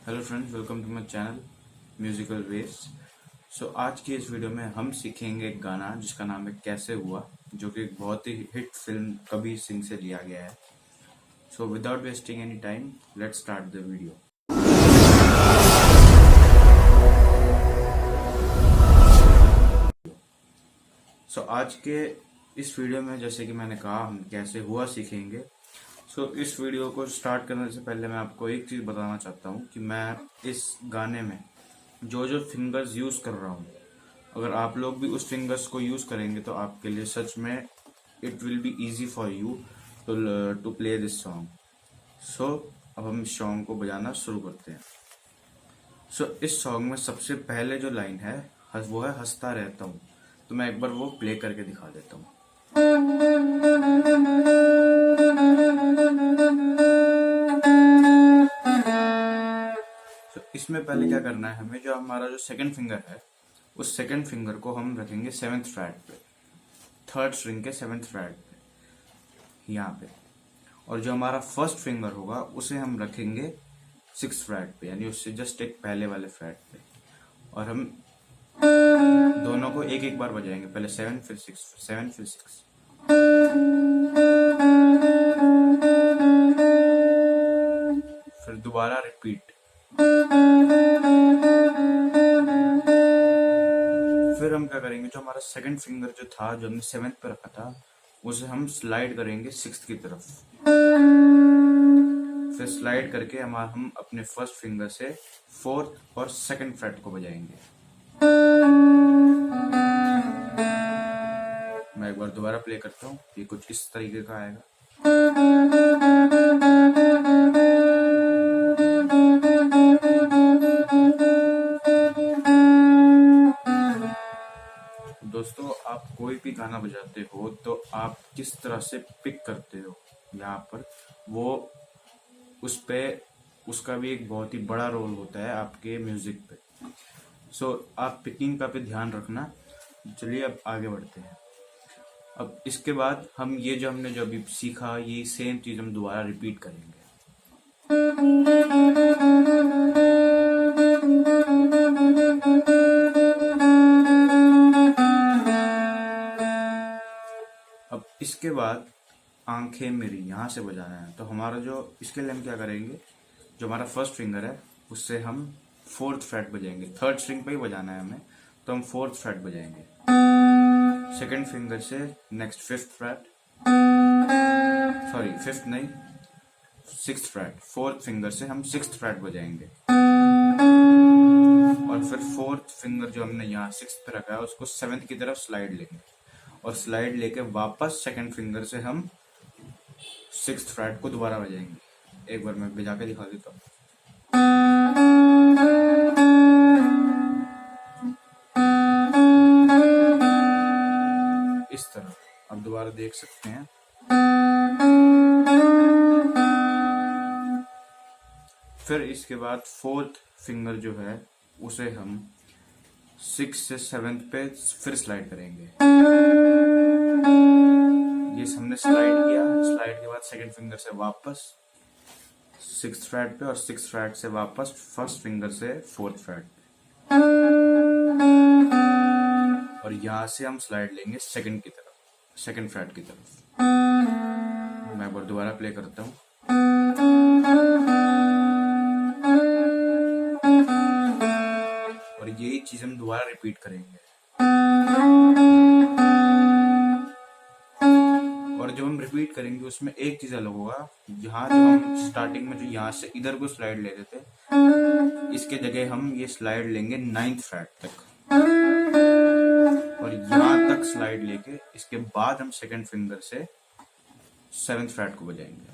Hello friends, welcome to my channel musical waves. आज की इस वीडियो में हम सीखेंगे एक गाना जिसका नाम है कैसे हुआ, जो कि एक बहुत ही हिट फिल्म कबीर सिंह से लिया गया है। Without wasting any time, let's start the video. आज के इस वीडियो में, जैसे कि मैंने कहा, हम कैसे हुआ सीखेंगे। इस वीडियो को स्टार्ट करने से पहले मैं आपको एक चीज़ बताना चाहता हूँ कि मैं इस गाने में जो जो फिंगर्स यूज़ कर रहा हूँ, अगर आप लोग भी उस फिंगर्स को यूज़ करेंगे तो आपके लिए सच में it will be easy for you to play this song. अब हम इस सॉन्ग को बजाना शुरू करते हैं। इस सॉन्ग में सबसे पहले जो लाइन है वो है हंसता रहता हूँ। तो मैं एक बार वो प्ले करके दिखा देता हूँ। इसमें पहले क्या करना है, हमें जो हमारा जो सेकंड फिंगर है उस सेकंड फिंगर को हम रखेंगे 7th फ्रेट पे, 3rd स्ट्रिंग के 7th फ्रेट पे यहाँ पे, और जो हमारा फर्स्ट फिंगर होगा उसे हम रखेंगे 6th फ्रेट पे, यानी उससे जस्ट एक पहले वाले फ्रेट पे, और हम दोनों को एक एक बार बजाएंगे। पहले 7 फिर 6, 7 फिर 6। फिर दोबारा रिपीट। फिर हम क्या करेंगे, जो हमारा सेकंड फिंगर जो था, जो हमने 7th पे रखा था, उसे हम स्लाइड करेंगे 6th की तरफ। फिर स्लाइड करके हम अपने फर्स्ट फिंगर से 4th और 2nd फ्रेट को बजाएंगे। मैं एक बार दोबारा प्ले करता हूँ। ये कुछ इस तरीके का आएगा। दोस्तों, आप कोई भी गाना बजाते हो तो आप किस तरह से पिक करते हो यहाँ पर, वो उस पे उसका भी एक बहुत ही बड़ा रोल होता है आपके म्यूजिक पे। आप पिकिंग का पे ध्यान रखना। चलिए अब आगे बढ़ते हैं। अब इसके बाद हम ये जो हमने जो अभी सीखा, ये सेम चीज हम दोबारा रिपीट करेंगे। अब इसके बाद आंखें मेरी यहाँ से बजाना है। तो हमारा जो इसके लिए हम क्या करेंगे, जो हमारा फर्स्ट फिंगर है उससे हम 4th फ्रेट बजाएंगे। 3rd स्ट्रिंग पे ही बजाना है हमें, तो हम 4th फ्रेट बजाएंगे। सेकंड फिंगर से next 5th freight, sorry 5th नहीं, 6th फ्रेट। 4th फिंगर से हम 6th फ्रेट बजाएंगे, और फिर 4th फिंगर जो हमने यहाँ 6th पे रखा है उसको 7th की तरफ स्लाइड लेंगे, और स्लाइड लेके वापस सेकंड फिंगर से हम 6th फ्रेट को दोबारा बजाएंगे। एक बार मैं बजा के दिखा देता हूँ। इस तरह आप दोबारा देख सकते हैं। फिर इसके बाद 4th फिंगर जो है उसे हम 6 से 7th पे फिर स्लाइड करेंगे। ये हमने स्लाइड किया, स्लाइड के बाद सेकंड फिंगर से वापस 6th फ्रेट पे, और 6th फ्रेट से वापस फर्स्ट फिंगर से 4th फ्रेट पे, और यहाँ से हम स्लाइड लेंगे सेकंड की तरफ, सेकंड फ्रेट की तरफ। मैं एक बार दोबारा प्ले करता हूँ। और यही चीज हम दोबारा रिपीट करेंगे। और जब हम रिपीट करेंगे उसमें एक चीज अलग होगा। यहाँ जो हम स्टार्टिंग में जो यहाँ से इधर को स्लाइड ले लेते, इसके जगह हम ये स्लाइड लेंगे 9th फ्रेट तक, और यहाँ तक स्लाइड लेके इसके बाद हम सेकंड फिंगर से 7th फ्रेट को बजाएंगे,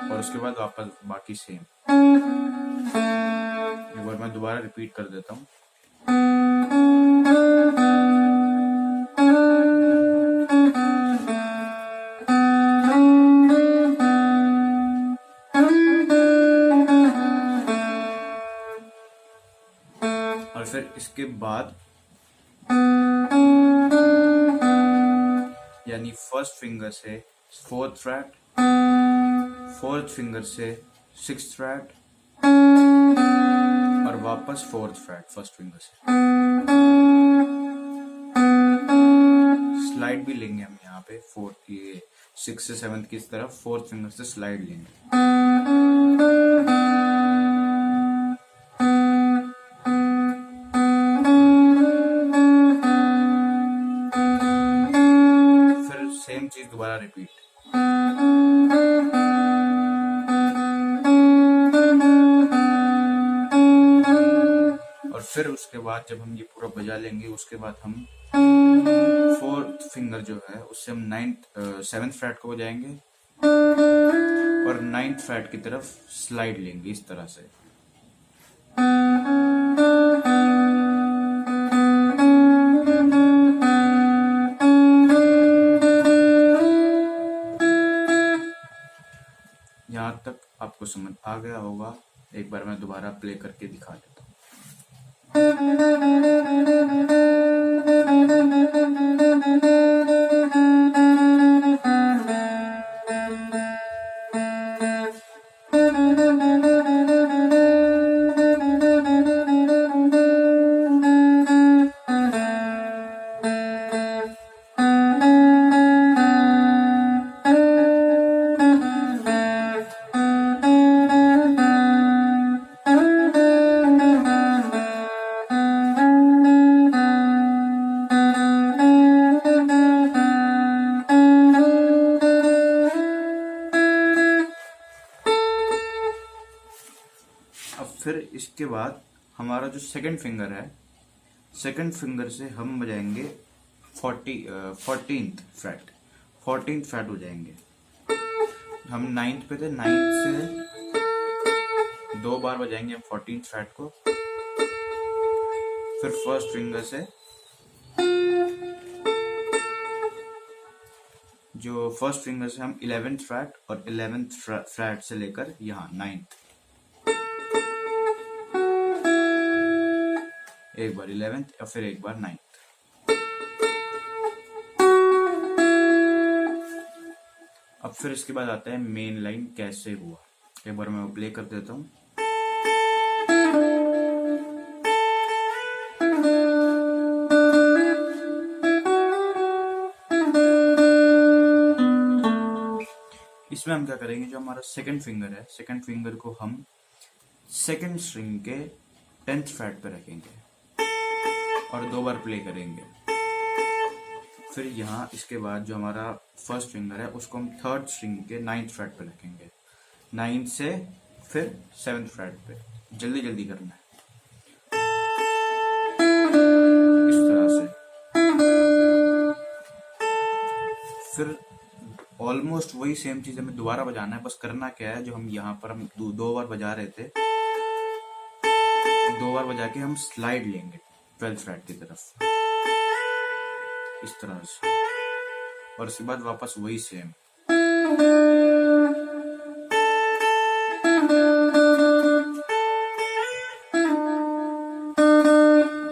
और उसके बाद वापस बाकी सेम। एक बार मैं दोबारा रिपीट कर देता हूँ। और फिर इसके बाद यानी फर्स्ट फिंगर से 4th फ्रेट, 4th फिंगर से सिक्स्थ फ्रेट और वापस फोर्थ फ्रेट फर्स्ट फिंगर से। स्लाइड भी लेंगे हम यहाँ पे फोर्थ, ये सिक्स से सेवंथ की तरफ फोर्थ फिंगर से स्लाइड लेंगे। फिर सेम चीज दोबारा रिपीट। और फिर उसके बाद जब हम ये पूरा बजा लेंगे, उसके बाद हम फोर्थ फिंगर जो है उससे हम सेवंथ फ्रेट को बजाएंगे और नाइन्थ फ्रेट की तरफ स्लाइड लेंगे इस तरह से। यहाँ तक आपको समझ आ गया होगा। एक बार मैं दोबारा प्ले करके दिखा देता हूँ। अब फिर इसके बाद हमारा जो सेकंड फिंगर है, सेकंड फिंगर से हम बजाएंगे 14th फ्रेट, 14th फ्रेट हो जाएंगे। हम 9th पे थे, 9th से 2 बार बजाएंगे हम 14th फ्रेट को। फिर फर्स्ट फिंगर से जो फर्स्ट फिंगर से हम 11th फ्रेट और 11th फ्रेट से लेकर यहाँ 9th, एक बार 11th और फिर एक बार 9th। अब फिर इसके बाद आता है मेन लाइन कैसे हुआ। एक बार मैं प्ले कर देता हूँ। इसमें हम क्या करेंगे, जो हमारा सेकंड फिंगर है, सेकंड फिंगर को हम सेकंड स्ट्रिंग के 10th फ्रेट पे रखेंगे और 2 बार प्ले करेंगे। फिर यहाँ इसके बाद जो हमारा फर्स्ट फिंगर है उसको हम थर्ड स्ट्रिंग के 9th फ्रेट पे रखेंगे, 9th से फिर 7th फ्रेट पे। जल्दी जल्दी करना है इस तरह से। फिर ऑलमोस्ट वही सेम चीज हमें दोबारा बजाना है। बस करना क्या है, जो हम यहाँ पर हम 2 बार बजा रहे थे, 2 बार बजा के हम स्लाइड लेंगे 12th फ्रेट की तरफ इस तरह से, और उसके बाद वापस वही सेम।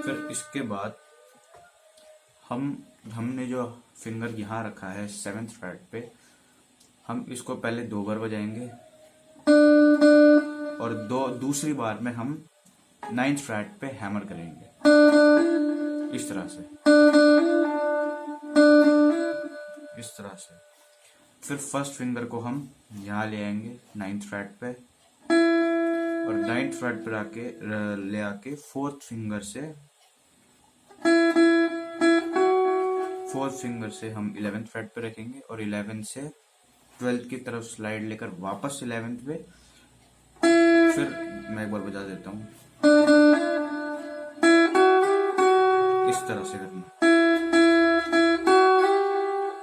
फिर इसके बाद हमने जो फिंगर यहाँ रखा है 7th फ्रेट पे, हम इसको पहले 2 बार बजाएंगे और दूसरी बार में हम 9th फ्रेट पे हैमर करेंगे इस तरह से, इस तरह से। फिर फर्स्ट फिंगर को हम यहाँ ले आएंगे 9th फ्रेट पे और 9th फ्रेट पर ले आके फोर्थ फिंगर से हम 11th फ्रेट पे रखेंगे और 11th से 12th की तरफ स्लाइड लेकर वापस 11th पे। फिर मैं एक बार बजा देता हूँ इस तरह से करना।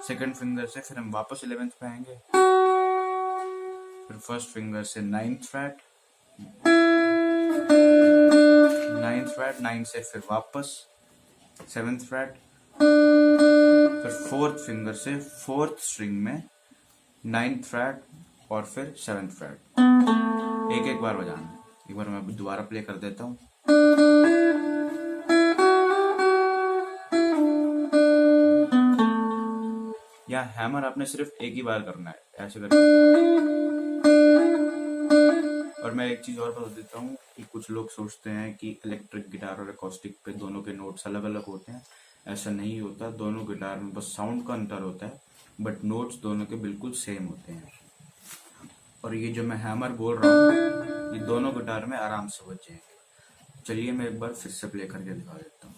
सेकंड फिंगर से फिर हम वापस 11th पे आएंगे, फिर फर्स्ट फिंगर से 9th फ्रेट, 9 से फिर वापस 7th फ्रेट, फिर फोर्थ फिंगर से फोर्थ स्ट्रिंग में 9th फ्रेट और फिर 7th फ्रेट। एक एक बार बजाना है। एक बार मैं दोबारा प्ले कर देता हूँ। या हैमर आपने सिर्फ एक ही बार करना है, ऐसे करके एक चीज़ और बता देता हूँ कि कुछ लोग सोचते हैं कि इलेक्ट्रिक गिटार और एकॉस्टिक पे दोनों के नोट्स अलग अलग होते हैं। ऐसा नहीं होता, दोनों गिटार में बस साउंड का अंतर होता है, बट नोट्स दोनों के बिल्कुल सेम होते हैं। और ये जो मैं हैमर बोल रहा हूँ, ये दोनों गिटार में आराम से बज जाएंगे। चलिए मैं एक बार फिर से प्ले करके दिखा देता हूँ।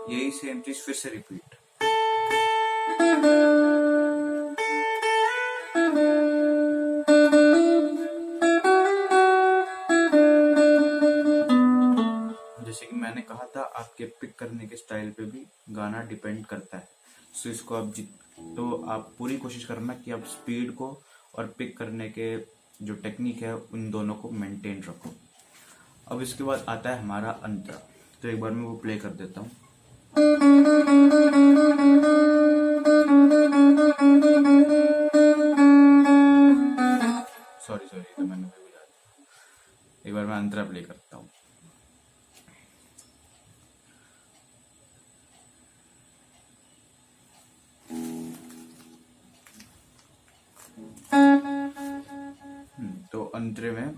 यही सेम चीज फिर से रिपीट। जैसे कि मैंने कहा था, आपके पिक करने के स्टाइल पे भी गाना डिपेंड करता है। सो इसको आप पूरी कोशिश करना कि आप स्पीड को और पिक करने के जो टेक्निक है उन दोनों को मेंटेन रखो। अब इसके बाद आता है हमारा अंतरा। तो एक बार मैं वो प्ले कर देता हूँ। सॉरी तो मैंने बजा दिया। एक बार मैं अंतरा प्ले करता हूँ। तो अंतरे में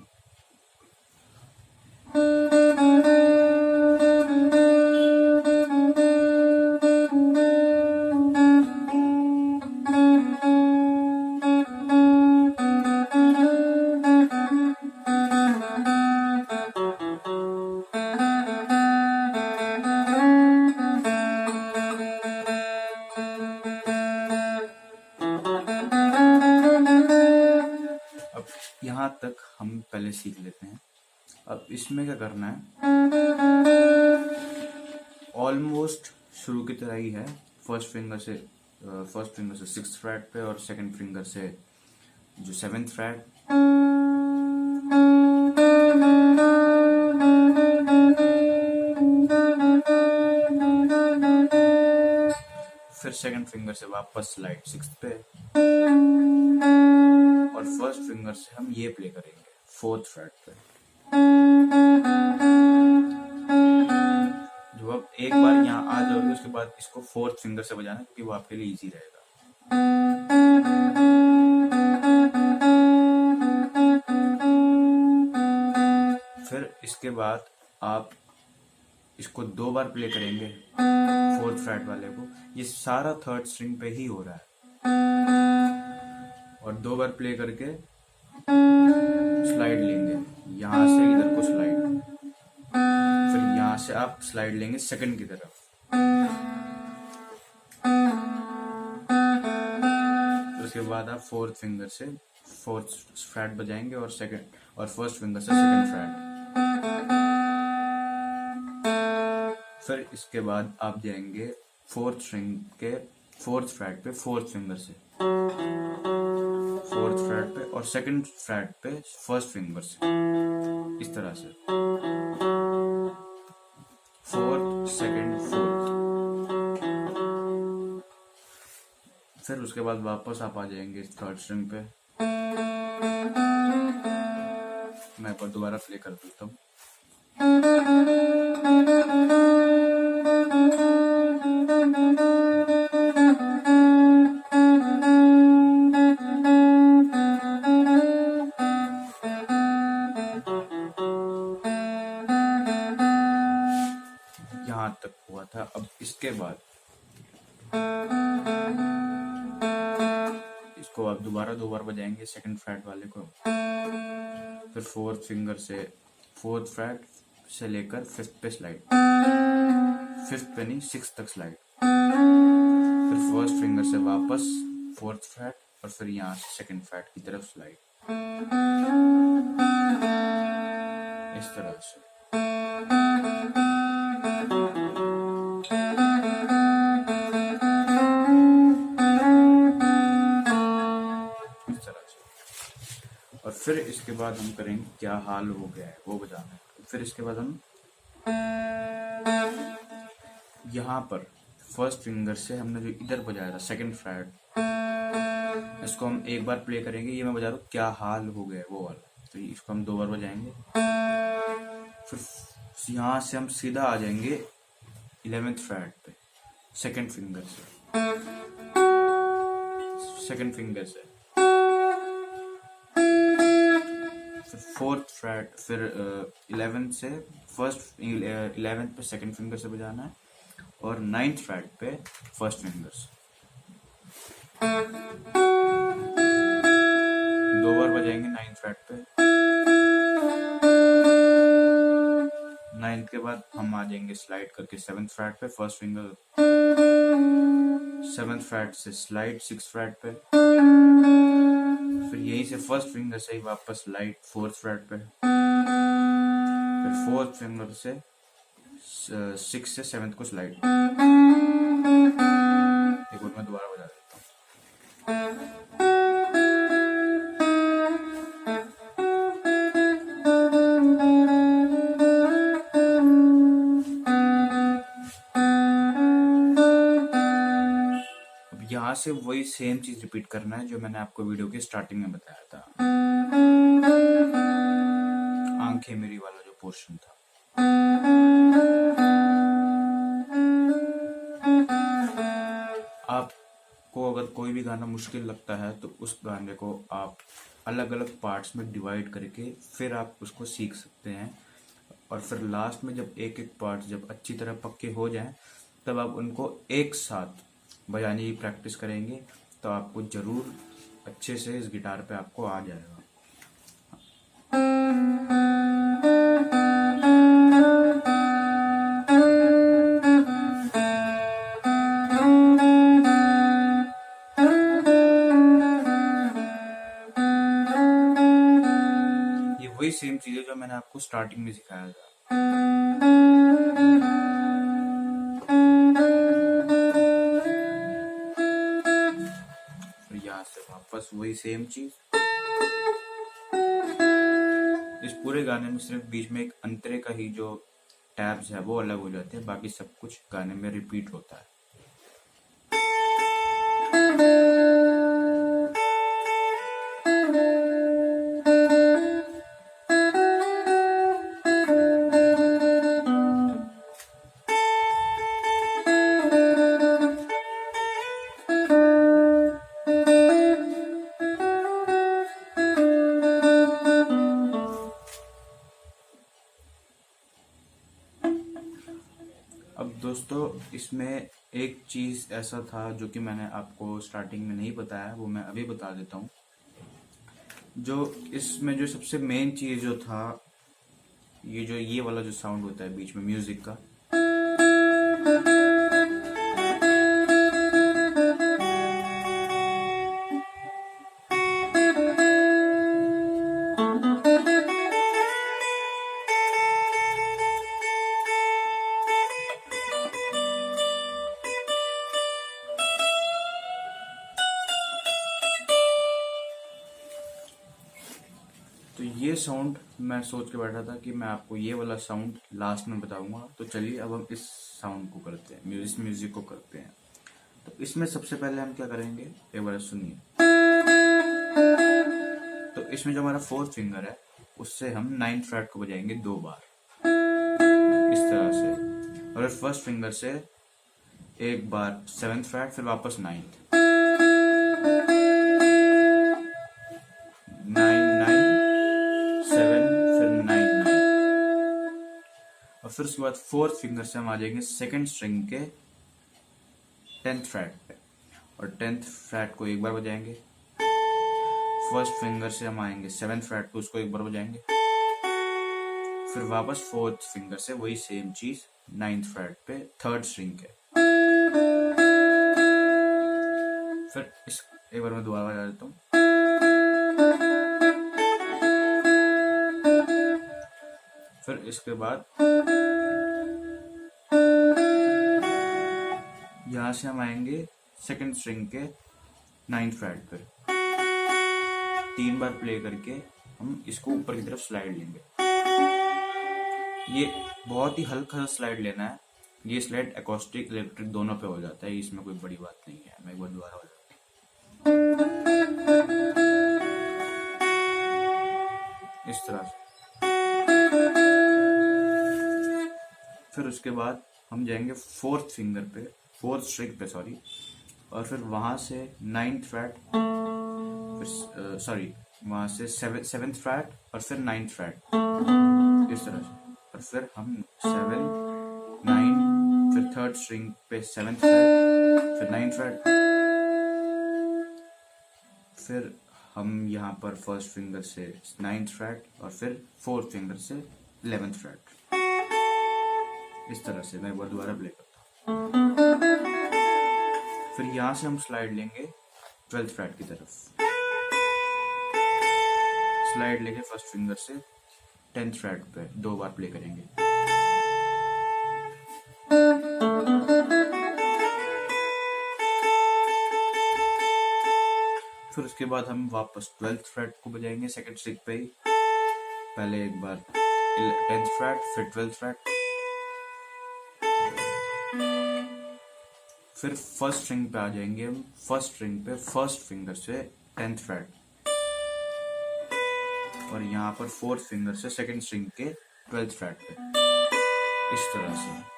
यहाँ तक हम पहले सीख लेते हैं। अब इसमें क्या करना है, ऑलमोस्ट शुरू की तरह ही है। फर्स्ट फिंगर से 6th फ्रेट पे और सेकंड फिंगर से जो 7th फ्रेट, फिर सेकंड फिंगर से वापस स्लाइड 6th पे, और फर्स्ट फिंगर से हम ये प्ले करेंगे 4th फ्रेट पे। जब आप एक बार यहाँ आ जाओगे, उसके बाद इसको 4th फिंगर से बजाना, क्योंकि वो आपके लिए इजी रहेगा। फिर इसके बाद आप इसको 2 बार प्ले करेंगे 4th फ्रेट वाले को। ये सारा 3rd स्ट्रिंग पे ही हो रहा है, और 2 बार प्ले करके स्लाइड लेंगे यहाँ से इधर को स्लाइड, फिर यहाँ से आप स्लाइड लेंगे सेकंड की तरफ, तो उसके बाद आप 4th फिंगर से 4th फ्रेट बजाएंगे और फर्स्ट फिंगर से 2nd फ्रेट। फिर इसके बाद आप जाएंगे 4th स्ट्रिंग के 4th फ्रेट पे 4th फिंगर से 4th फ्रेट पे, और 2nd फ्रेट पे 1st फिंगर से, इस तरह से 4th 2nd 4th। फिर उसके बाद वापस आप आ जाएंगे 3rd स्ट्रिंग पे। मैं एक बार दोबारा प्ले कर देता हूँ। यहाँ तक हुआ था। अब इसके बाद इसको आप दोबारा 2 बार बजाएंगे 2nd फ्रेट वाले को, फिर 4th फिंगर से 4th फ्रेट से लेकर 5th पे स्लाइड, 5th पे नहीं 6th तक स्लाइड, फिर 1st फिंगर से वापस 4th फ्रेट, और फिर यहाँ से 2nd फ्रेट की तरफ स्लाइड, इस तरह से। और फिर इसके बाद हम करेंगे क्या हाल हो गया है वो बजाना है। फिर इसके बाद हम यहाँ पर 1st फिंगर से हमने जो इधर बजाया था 2nd फ्रेट, इसको हम एक बार प्ले करेंगे। ये मैं बजा रहा हूँ क्या हाल हो गया है वो वाला, तो इसको हम 2 बार बजाएंगे। फिर यहाँ से हम सीधा आ जाएंगे 11th फ्रेट पे सेकंड फिंगर से, सेकंड फिंगर से, फिर फोर्थ फ्रेट, फिर 11th से फर्स्ट, 11th पे सेकंड फिंगर से बजाना है, और 9th फ्रेट पे फर्स्ट फिंगर से। दो बार बजाएंगे 9th फ्रेट पे। 9th के बाद हम आ जाएंगे स्लाइड करके 7th फ्रेट पे, फर्स्ट फिंगर, 7th फ्रेट से स्लाइड 6th फ्रेट पे, फिर यहीं से फर्स्ट फिंगर से ही वापस स्लाइड 4th फ्रेट पे, फिर 4th फिंगर से 6 से 7th को स्लाइड। एक बार मैं दोबारा बजा देता हूँ। अब यहाँ से वही सेम चीज रिपीट करना है जो मैंने आपको वीडियो के स्टार्टिंग में बताया था, आंखें मेरी वाला जो पोर्शन था। आपको अगर कोई भी गाना मुश्किल लगता है तो उस गाने को आप अलग अलग पार्ट्स में डिवाइड करके फिर आप उसको सीख सकते हैं, और फिर लास्ट में जब एक एक पार्ट जब अच्छी तरह पक्के हो जाएं तब आप उनको एक साथ बजाने की प्रैक्टिस करेंगे तो आपको जरूर अच्छे से इस गिटार पे आपको आ जाएगा। ये वही सेम चीज है जो मैंने आपको स्टार्टिंग में सिखाया था। फिर यहाँ से वापस वही सेम चीज। इस पूरे गाने में सिर्फ बीच में एक अंतरे का ही जो टैब्स है वो अलग हो जाते हैं, बाकी सब कुछ गाने में रिपीट होता है। अब दोस्तों इसमें एक चीज ऐसा था जो कि मैंने आपको स्टार्टिंग में नहीं बताया, वो मैं अभी बता देता हूँ। जो इसमें जो सबसे मेन चीज जो था, ये वाला जो साउंड होता है बीच में म्यूजिक का, तो ये साउंड मैं सोच के बैठा था कि मैं आपको ये वाला साउंड लास्ट में बताऊंगा। तो चलिए अब हम इस साउंड को करते हैं, इस म्यूजिक को करते हैं। तो इसमें सबसे पहले हम क्या करेंगे, एक बार सुनिए। तो इसमें जो हमारा फोर्थ फिंगर है उससे हम 9th फ्रेट को बजाएंगे 2 बार इस तरह से, और फर्स्ट फिंगर से एक बार 7th फ्रेट, फिर वापस 9th, 7, फिर 9, 9, और फिर उसके बाद फोर्थ फिंगर से हम आ जाएंगे सेकंड स्ट्रिंग के 10th फ्रेट पे, और 10th फ्रेट को एक बार बजाएंगे। फर्स्ट फिंगर से हम आएंगे 7th फ्रेट पे, उसको एक बार बजाएंगे। फिर वापस फोर्थ फिंगर से वही सेम चीज 9th फ्रेट पे थर्ड स्ट्रिंग के। फिर इस एक बार मैं दोबारा बजा देता हूँ। फिर इसके बाद यहां से हम आएंगे सेकंड स्ट्रिंग के 9th फ्रेट पर, 3 बार प्ले करके हम इसको ऊपर की तरफ स्लाइड लेंगे। ये बहुत ही हल्का सा स्लाइड लेना है। ये स्लाइड एकॉस्टिक इलेक्ट्रिक दोनों पे हो जाता है, इसमें कोई बड़ी बात नहीं है। मैं एक बार दोबारा बजाता हूं इस तरह से। फिर उसके बाद हम जाएंगे फोर्थ फिंगर पे, फोर्थ स्ट्रिंग पे सॉरी, और फिर वहां से नाइन्थ फ्लैट, फिर सॉरी वहां से सेवेंथ फ्लैट और फिर नाइन्थ फ्लैट, इस तरह से। और फिर हम 7 9, फिर थर्ड स्ट्रिंग पे सेवेंथ फ्लैट, फिर नाइन्थ फ्लैट, फिर हम यहाँ पर फर्स्ट फिंगर से नाइन्थ फ्लैट और फिर फोर्थ फिंगर से 11th फ्लैट, इस तरह से। मैं एक बार दोबारा प्ले करता हूँ। फिर यहाँ से हम स्लाइड लेंगे 12th फ्लैट की तरफ, स्लाइड लेके फर्स्ट फिंगर से 10th फ्लैट पे 2 बार प्ले करेंगे। फिर उसके बाद हम वापस 12th फ्लैट को बजाएंगे सेकंड स्ट्रिंग पे ही, पहले एक बार 10th फ्लैट फिर 12th फ्लैट, फिर फर्स्ट स्ट्रिंग पे आ जाएंगे हम, फर्स्ट स्ट्रिंग पे फर्स्ट फिंगर से 10th फ्लैट, और यहाँ पर फोर्थ फिंगर से सेकंड स्ट्रिंग के 12th फ्लैट पे, इस तरह से।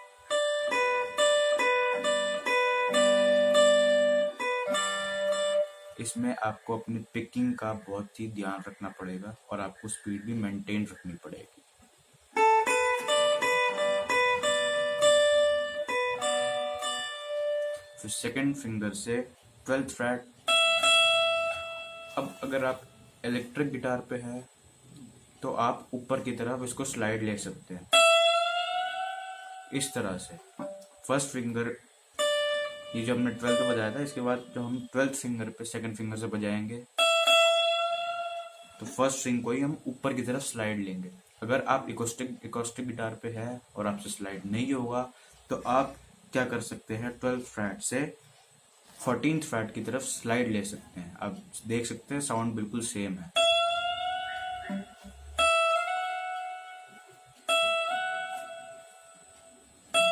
इसमें आपको अपनी पिकिंग का बहुत ही ध्यान रखना पड़ेगा और आपको स्पीड भी मेंटेन रखनी पड़ेगी। फिर सेकंड फिंगर से 12th फ्लैट। अब अगर आप इलेक्ट्रिक गिटार पे है तो आप ऊपर की तरफ इसको स्लाइड ले सकते हैं, इस तरह से। फर्स्ट फिंगर ये जो हमने 12th बजाया था, इसके बाद जो हम 12th फिंगर पे सेकंड फिंगर से बजाएंगे तो फर्स्ट स्ट्रिंग को ही हम ऊपर की तरफ स्लाइड लेंगे। अगर आप इकोस्टिक गिटार पे है और आपसे स्लाइड नहीं होगा तो आप क्या कर सकते हैं, 12th फ्लैट से 14th फ्लैट की तरफ स्लाइड ले सकते हैं। आप देख सकते हैं साउंड बिल्कुल सेम है।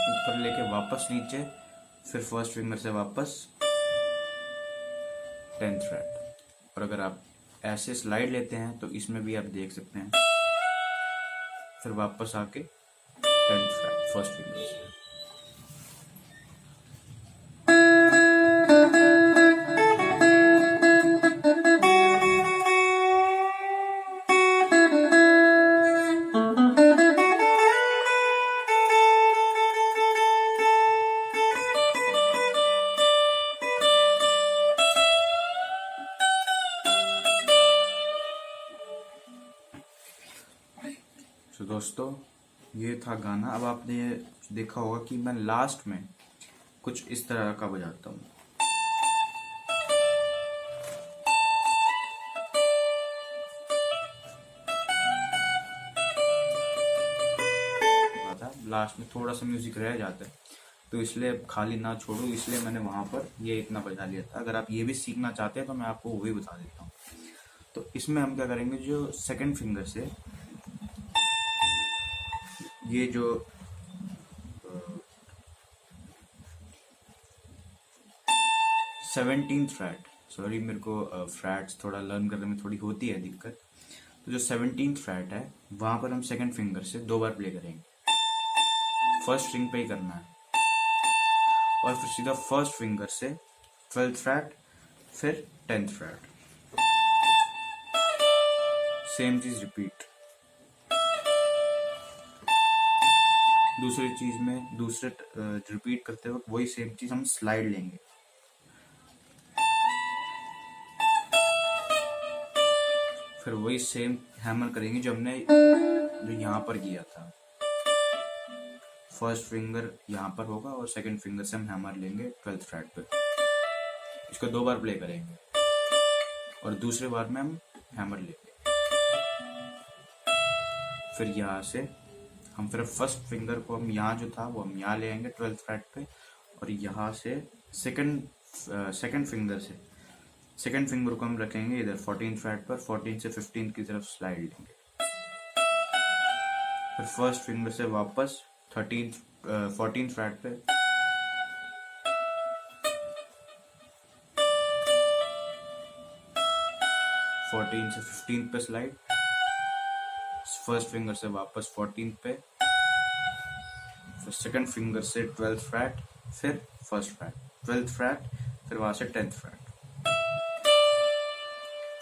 ऊपर लेके वापस नीचे, फिर फर्स्ट फिंगर से वापस 10th फ्लैट। और अगर आप ऐसे स्लाइड लेते हैं तो इसमें भी आप देख सकते हैं, फिर वापस आके 10th फ्लैट फर्स्ट फिंगर से। तो दोस्तों ये था गाना। अब आपने देखा होगा कि मैं लास्ट में कुछ इस तरह का बजाता हूँ। लास्ट में थोड़ा सा म्यूजिक रह जाता है तो इसलिए खाली ना छोड़ो, इसलिए मैंने वहां पर ये इतना बजा लिया था। अगर आप ये भी सीखना चाहते हैं तो मैं आपको वो भी बता देता हूँ। तो इसमें हम क्या करेंगे, जो सेकंड फिंगर से ये जो 17th फ्लैट, सॉरी मेरे को फ्लैट्स थोड़ा लर्न करने में थोड़ी होती है दिक्कत। तो जो 17th फ्लैट है वहां पर हम सेकंड फिंगर से 2 बार प्ले करेंगे, फर्स्ट स्ट्रिंग पे ही करना है, और फिर सीधा फर्स्ट फिंगर से 12th फ्लैट फिर 10th फ्लैट, सेम चीज रिपीट। दूसरी चीज में दूसरे रिपीट करते वक्त वही सेम चीज हम स्लाइड लेंगे, फिर वही सेम हैमर करेंगे जो हमने जो यहाँ पर किया था। फर्स्ट फिंगर यहाँ पर होगा और सेकंड फिंगर से हम हैमर लेंगे 12th फ्लैट पे। इसको 2 बार प्ले करेंगे और दूसरे बार में हम हैमर लेंगे। फिर यहाँ से हम फिर फर्स्ट फिंगर को हम यहाँ जो था वो हम यहाँ ले आएंगे 12th फ्लैट पे, और यहाँ से सेकंड फिंगर से सेकंड फिंगर को हम रखेंगे इधर 14th फ्लैट पर, 14 से 15 की तरफ स्लाइड लेंगे। फिर फर्स्ट फिंगर से वापस 14th फ्लैट पे, फोर्टीन से 15 पे स्लाइड, फर्स्ट फिंगर से वापस 14 पे, तो सेकंड फिंगर से 12th फ्रैट, फिर फर्स्ट फ्रैट, 12th फ्रैट, फिर वहां से 10th फ्रैट,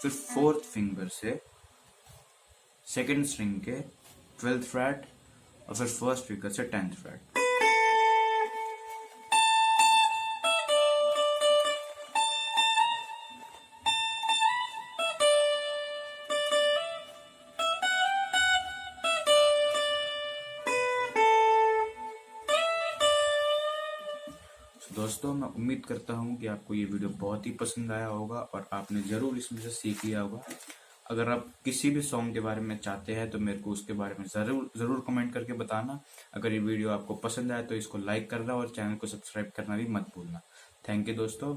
फिर फोर्थ फिंगर से सेकंड स्ट्रिंग के 12th फ्रैट और फिर फर्स्ट फिंगर से 10th फ्रैट। दोस्तों, मैं उम्मीद करता हूँ कि आपको ये वीडियो बहुत ही पसंद आया होगा और आपने ज़रूर इसमें से सीख लिया होगा। अगर आप किसी भी सॉन्ग के बारे में चाहते हैं तो मेरे को उसके बारे में ज़रूर कमेंट करके बताना। अगर ये वीडियो आपको पसंद आए तो इसको लाइक करना और चैनल को सब्सक्राइब करना भी मत भूलना। थैंक यू दोस्तों।